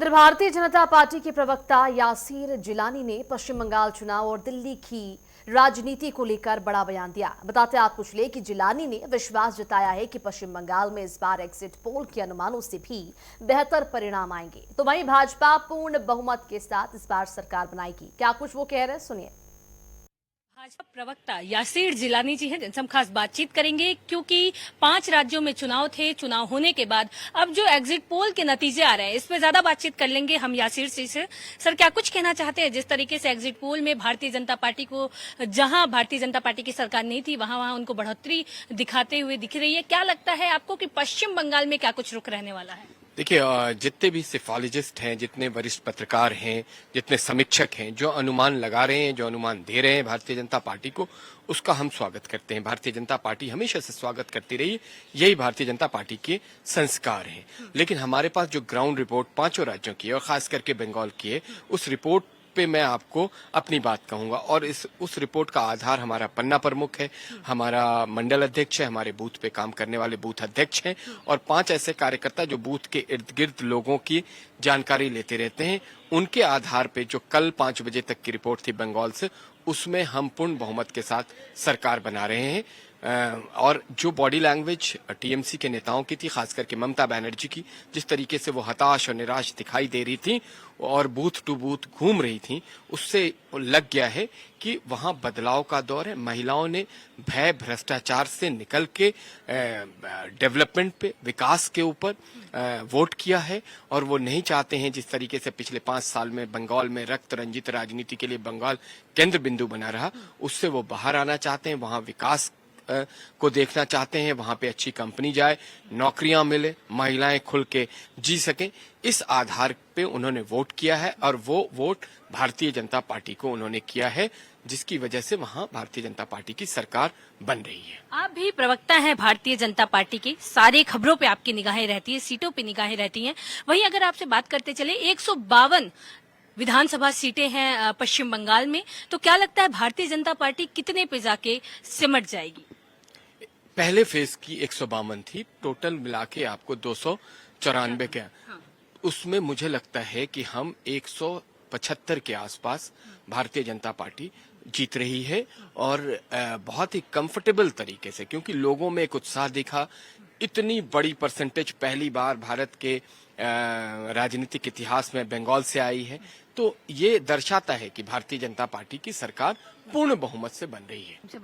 उधर भारतीय जनता पार्टी के प्रवक्ता यासीर जिलानी ने पश्चिम बंगाल चुनाव और दिल्ली की राजनीति को लेकर बड़ा बयान दिया। बताते आपको चले कि जिलानी ने विश्वास जताया है कि पश्चिम बंगाल में इस बार एग्जिट पोल के अनुमानों से भी बेहतर परिणाम आएंगे। तो वहीं भाजपा पूर्ण बहुमत के साथ इस बार सरकार बनाएगी। क्या कुछ वो कह रहे हैं, सुनिए। भाजपा प्रवक्ता यासीर जिलानी जी हैं, जिनसे हम खास बातचीत करेंगे, क्योंकि 5 राज्यों में चुनाव थे। चुनाव होने के बाद अब जो एग्जिट पोल के नतीजे आ रहे हैं, इस पे ज्यादा बातचीत कर लेंगे हम यासीर जी से। सर, क्या कुछ कहना चाहते हैं? जिस तरीके से एग्जिट पोल में भारतीय जनता पार्टी को, जहां भारतीय जनता पार्टी की सरकार नहीं थी, वहां उनको बढ़ोतरी दिखाते हुए दिख रही है। क्या लगता है आपको कि पश्चिम बंगाल में क्या कुछ रुख रहने वाला है? देखिए, जितने भी सिफालिजिस्ट हैं, जितने वरिष्ठ पत्रकार हैं, जितने समीक्षक हैं, जो अनुमान लगा रहे हैं, जो अनुमान दे रहे हैं भारतीय जनता पार्टी को, उसका हम स्वागत करते हैं। भारतीय जनता पार्टी हमेशा से स्वागत करती रही है। यही भारतीय जनता पार्टी के संस्कार हैं। लेकिन हमारे पास जो ग्राउंड रिपोर्ट 5 राज्यों की है और खास करके बंगाल की है, उस रिपोर्ट पे मैं आपको अपनी बात कहूंगा। और उस रिपोर्ट का आधार हमारा पन्ना प्रमुख है, हमारा मंडल अध्यक्ष है, हमारे बूथ पे काम करने वाले बूथ अध्यक्ष हैं और 5 ऐसे कार्यकर्ता जो बूथ के इर्द गिर्द लोगों की जानकारी लेते रहते हैं। उनके आधार पे जो कल 5 बजे तक की रिपोर्ट थी बंगाल से, उसमें हम पूर्ण बहुमत के साथ सरकार बना रहे हैं। और जो बॉडी लैंग्वेज टीएमसी के नेताओं की थी, खास करके ममता बनर्जी की, जिस तरीके से वो हताश और निराश दिखाई दे रही थी और बूथ टू बूथ घूम रही थी, उससे लग गया है कि वहां बदलाव का दौर है। महिलाओं ने भय भ्रष्टाचार से निकल के डेवलपमेंट पे, विकास के ऊपर वोट किया है और वो नहीं चाहते हैं जिस तरीके से पिछले 5 साल में बंगाल में रक्त रंजित राजनीति के लिए बंगाल केंद्र बिंदु बना रहा, उससे वो बाहर आना चाहते हैं। वहां विकास को देखना चाहते हैं, वहां पे अच्छी कंपनी जाए, नौकरियां मिले, महिलाएं खुल के जी सकें। इस आधार पे उन्होंने वोट किया है और वो वोट भारतीय जनता पार्टी को उन्होंने किया है, जिसकी वजह से वहां भारतीय जनता पार्टी की सरकार बन रही है। आप भी प्रवक्ता हैं भारतीय जनता पार्टी की, सारी खबरों पे आपकी निगाहें रहती है, सीटों पे निगाहें रहती हैं। वहीं अगर आपसे बात करते चले, 152 विधानसभा सीटें हैं पश्चिम बंगाल में, तो क्या लगता है भारतीय जनता पार्टी कितने पे जाके सिमट जाएगी? पहले फेज की 152 थी, टोटल मिला के आपको 294 के। उसमें मुझे लगता है कि हम 175 के आसपास भारतीय जनता पार्टी जीत रही है और बहुत ही कंफर्टेबल तरीके से, क्योंकि लोगों में एक उत्साह दिखा। इतनी बड़ी परसेंटेज पहली बार भारत के राजनीतिक इतिहास में बंगाल से आई है, तो ये दर्शाता है कि भारतीय जनता पार्टी की सरकार पूर्ण बहुमत से बन रही है।